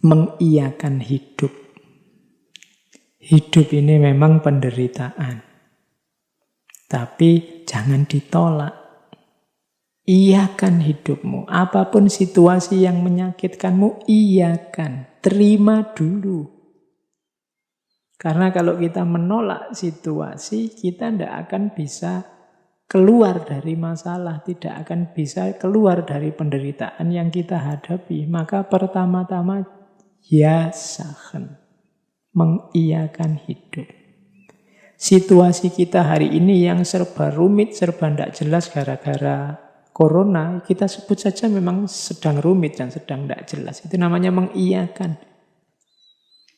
mengiyakan hidup. Hidup ini memang penderitaan. Tapi jangan ditolak. Iyakan hidupmu. Apapun situasi yang menyakitkanmu, iyakan. Terima dulu. Karena kalau kita menolak situasi, kita tidak akan bisa keluar dari masalah. Tidak akan bisa keluar dari penderitaan yang kita hadapi. Maka pertama-tama, yasahen. Mengiyakan hidup. Situasi kita hari ini yang serba rumit, serba tidak jelas gara-gara corona, kita sebut saja memang sedang rumit dan sedang tidak jelas. Itu namanya mengiyakan.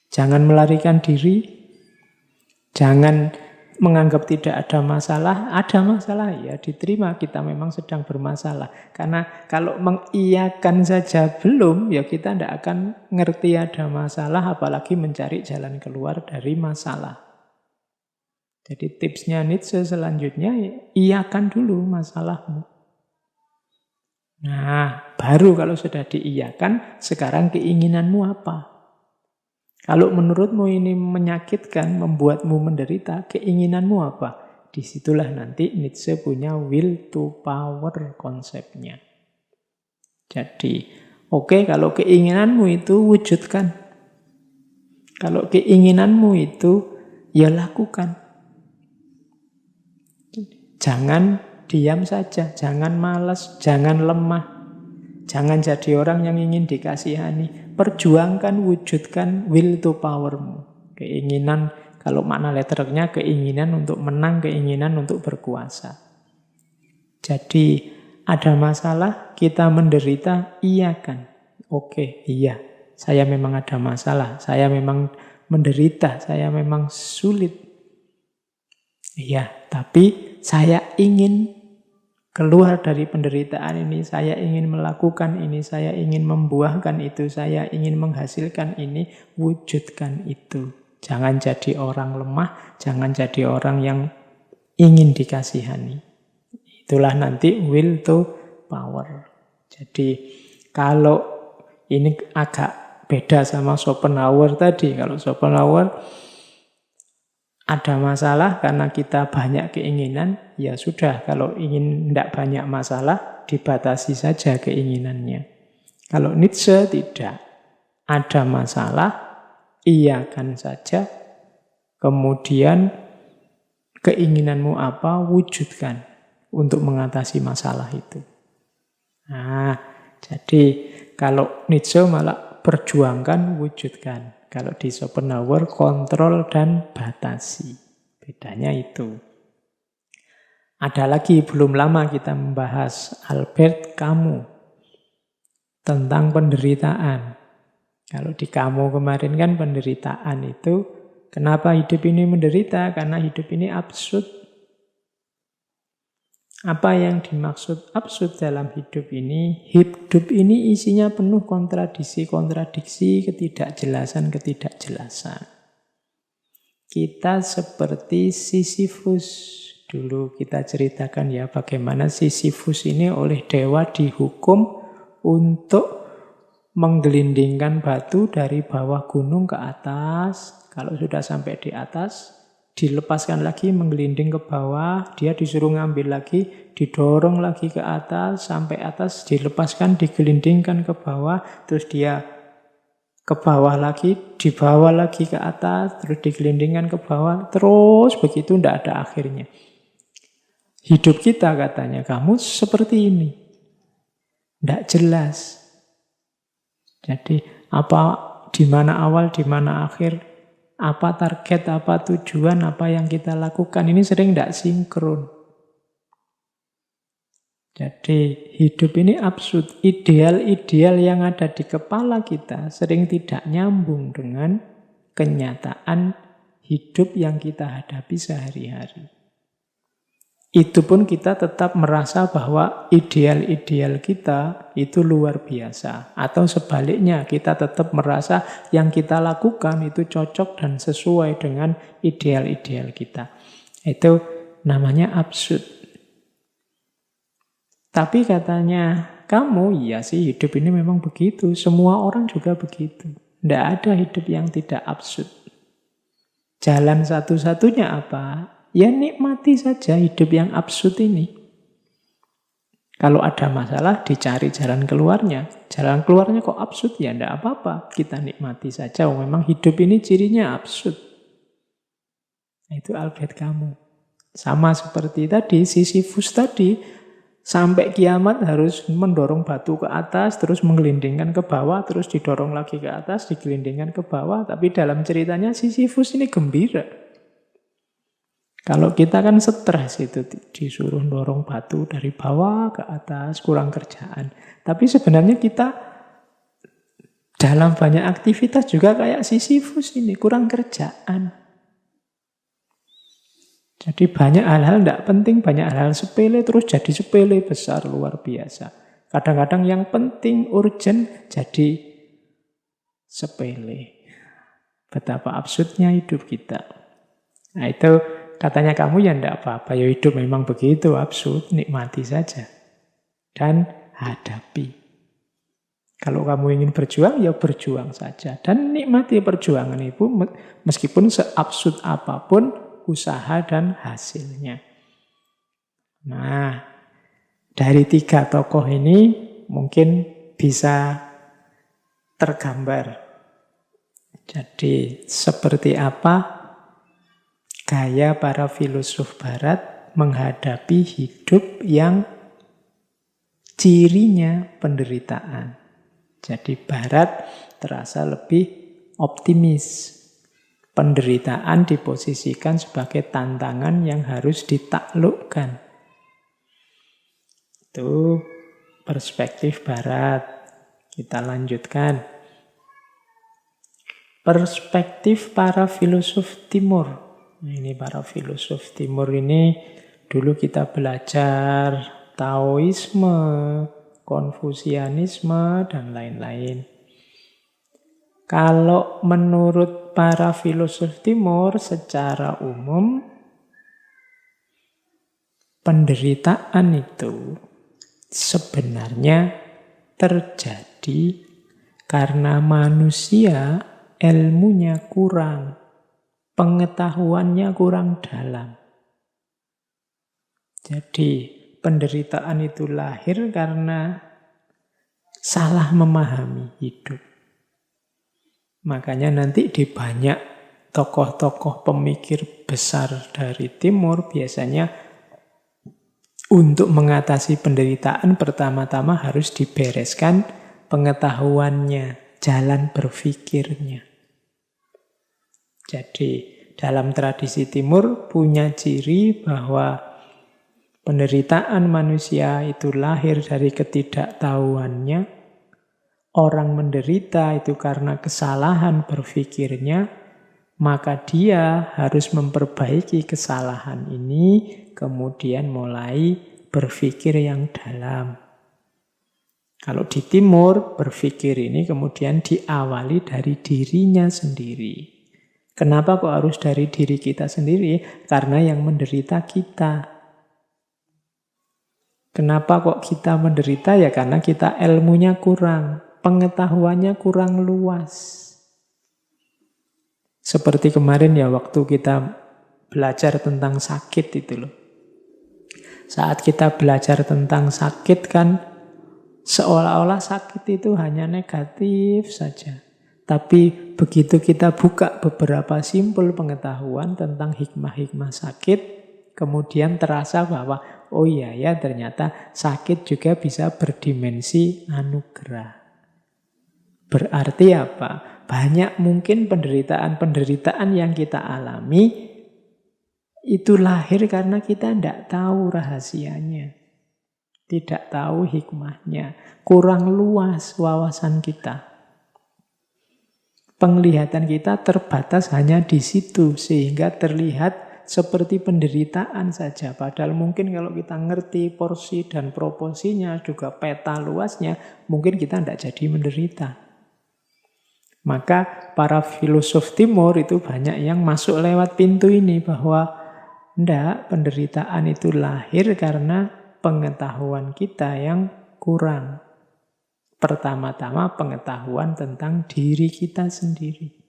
Jangan melarikan diri, jangan menganggap tidak ada masalah. Ada masalah, ya diterima, kita memang sedang bermasalah. Karena kalau mengiyakan saja belum, ya kita tidak akan ngerti ada masalah, apalagi mencari jalan keluar dari masalah. Jadi tipsnya Nietzsche selanjutnya, iyakan dulu masalahmu. Nah, baru kalau sudah diiyakan, sekarang keinginanmu apa? Kalau menurutmu ini menyakitkan, membuatmu menderita, keinginanmu apa? Disitulah nanti Nietzsche punya will to power konsepnya. Jadi, oke, kalau keinginanmu itu wujudkan. Kalau keinginanmu itu, ya lakukan. Jangan diam saja, jangan malas, jangan lemah. Jangan jadi orang yang ingin dikasihani. Perjuangkan, wujudkan will to powermu. Keinginan, kalau makna letternya keinginan untuk menang, keinginan untuk berkuasa. Jadi ada masalah, kita menderita, iyakan. Oke, iya, saya memang ada masalah, saya memang menderita, saya memang sulit. Iya, tapi saya ingin keluar dari penderitaan ini, saya ingin melakukan ini, saya ingin membuahkan itu, saya ingin menghasilkan ini, wujudkan itu. Jangan jadi orang lemah, jangan jadi orang yang ingin dikasihani. Itulah nanti will to power. Jadi kalau ini agak beda sama Schopenhauer tadi. Kalau Schopenhauer ada masalah karena kita banyak keinginan, ya sudah, kalau ingin tidak banyak masalah, dibatasi saja keinginannya. Kalau Nietzsche tidak. Ada masalah, iyakan saja, kemudian keinginanmu apa, wujudkan untuk mengatasi masalah itu. Nah, jadi kalau Nietzsche malah perjuangkan, wujudkan. Kalau di Schopenhauer, kontrol dan batasi. Bedanya itu. Ada lagi, belum lama kita membahas Albert Camus tentang penderitaan. Kalau di Camus kemarin kan penderitaan itu, kenapa hidup ini menderita? Karena hidup ini absurd. Apa yang dimaksud absurd dalam hidup ini? Hidup ini isinya penuh kontradiksi-kontradiksi, ketidakjelasan-ketidakjelasan. Kita seperti Sisyphus. Dulu kita ceritakan ya bagaimana Sisyphus ini oleh dewa dihukum untuk menggelindingkan batu dari bawah gunung ke atas. Kalau sudah sampai di atas, dilepaskan lagi, menggelinding ke bawah, dia disuruh ngambil lagi, didorong lagi ke atas, sampai atas, dilepaskan, digelindingkan ke bawah, terus dia ke bawah lagi, dibawa lagi ke atas, terus digelindingkan ke bawah, terus begitu, tidak ada akhirnya. Hidup kita, katanya, kamu seperti ini. Tidak jelas. Jadi, apa, di mana awal, di mana akhir, apa target, apa tujuan, apa yang kita lakukan. Ini sering tidak sinkron. Jadi hidup ini absurd. Ideal-ideal yang ada di kepala kita sering tidak nyambung dengan kenyataan hidup yang kita hadapi sehari-hari. Itu pun kita tetap merasa bahwa ideal-ideal kita itu luar biasa. Atau sebaliknya, kita tetap merasa yang kita lakukan itu cocok dan sesuai dengan ideal-ideal kita. Itu namanya absurd. Tapi katanya, kamu, iya sih hidup ini memang begitu. Semua orang juga begitu. Tidak ada hidup yang tidak absurd. Jalan satu-satunya apa? Ya nikmati saja hidup yang absurd ini. Kalau ada masalah, dicari jalan keluarnya. Jalan keluarnya kok absurd? Ya tidak apa-apa. Kita nikmati saja. Memang hidup ini cirinya absurd. Itu Albert Camus. Sama seperti tadi, Sisyphus tadi. Sampai kiamat harus mendorong batu ke atas, terus menggelindingkan ke bawah, terus didorong lagi ke atas, digelindingkan ke bawah. Tapi dalam ceritanya Sisyphus ini gembira. Kalau kita kan stres itu, disuruh dorong batu dari bawah ke atas, kurang kerjaan. Tapi sebenarnya kita dalam banyak aktivitas juga kayak Sisyphus ini, kurang kerjaan. Jadi banyak hal-hal tidak penting, banyak hal-hal sepele, terus jadi sepele besar, luar biasa. Kadang-kadang yang penting, urgent, jadi sepele. Betapa absurdnya hidup kita. Nah itu katanya kamu ya tidak apa-apa, ya hidup memang begitu, absurd, nikmati saja. Dan hadapi. Kalau kamu ingin berjuang, ya berjuang saja. Dan nikmati perjuangan itu, meskipun seabsurd apapun, usaha dan hasilnya. Nah, dari 3 tokoh ini mungkin bisa tergambar. Jadi, seperti apa gaya para filosof barat menghadapi hidup yang cirinya penderitaan. Jadi, barat terasa lebih optimis. Penderitaan diposisikan sebagai tantangan yang harus ditaklukkan. Itu perspektif barat. Kita lanjutkan. Perspektif para filosof timur. Ini para filosof timur ini dulu kita belajar Taoisme, Konfusianisme, dan lain-lain. Kalau menurut para filosof timur secara umum, penderitaan itu sebenarnya terjadi karena manusia ilmunya kurang, pengetahuannya kurang dalam. Jadi penderitaan itu lahir karena salah memahami hidup. Makanya nanti di banyak tokoh-tokoh pemikir besar dari timur biasanya untuk mengatasi penderitaan pertama-tama harus dibereskan pengetahuannya, jalan berpikirnya. Jadi dalam tradisi timur punya ciri bahwa penderitaan manusia itu lahir dari ketidaktahuannya. Orang menderita itu karena kesalahan berpikirnya, maka dia harus memperbaiki kesalahan ini, kemudian mulai berpikir yang dalam. Kalau di timur, berpikir ini kemudian diawali dari dirinya sendiri. Kenapa kok harus dari diri kita sendiri? Karena yang menderita kita. Kenapa kok kita menderita? Ya karena kita ilmunya kurang. Pengetahuannya kurang luas. Seperti kemarin ya waktu kita belajar tentang sakit itu loh. Saat kita belajar tentang sakit kan seolah-olah sakit itu hanya negatif saja. Tapi begitu kita buka beberapa simpul pengetahuan tentang hikmah-hikmah sakit, kemudian terasa bahwa oh iya ya ternyata sakit juga bisa berdimensi anugerah. Berarti apa? Banyak mungkin penderitaan-penderitaan yang kita alami itu lahir karena kita tidak tahu rahasianya. Tidak tahu hikmahnya. Kurang luas wawasan kita. Penglihatan kita terbatas hanya di situ. Sehingga terlihat seperti penderitaan saja. Padahal mungkin kalau kita ngerti porsi dan proporsinya, juga peta luasnya, mungkin kita tidak jadi menderita. Maka para filosof timur itu banyak yang masuk lewat pintu ini bahwa enggak, penderitaan itu lahir karena pengetahuan kita yang kurang. Pertama-tama pengetahuan tentang diri kita sendiri.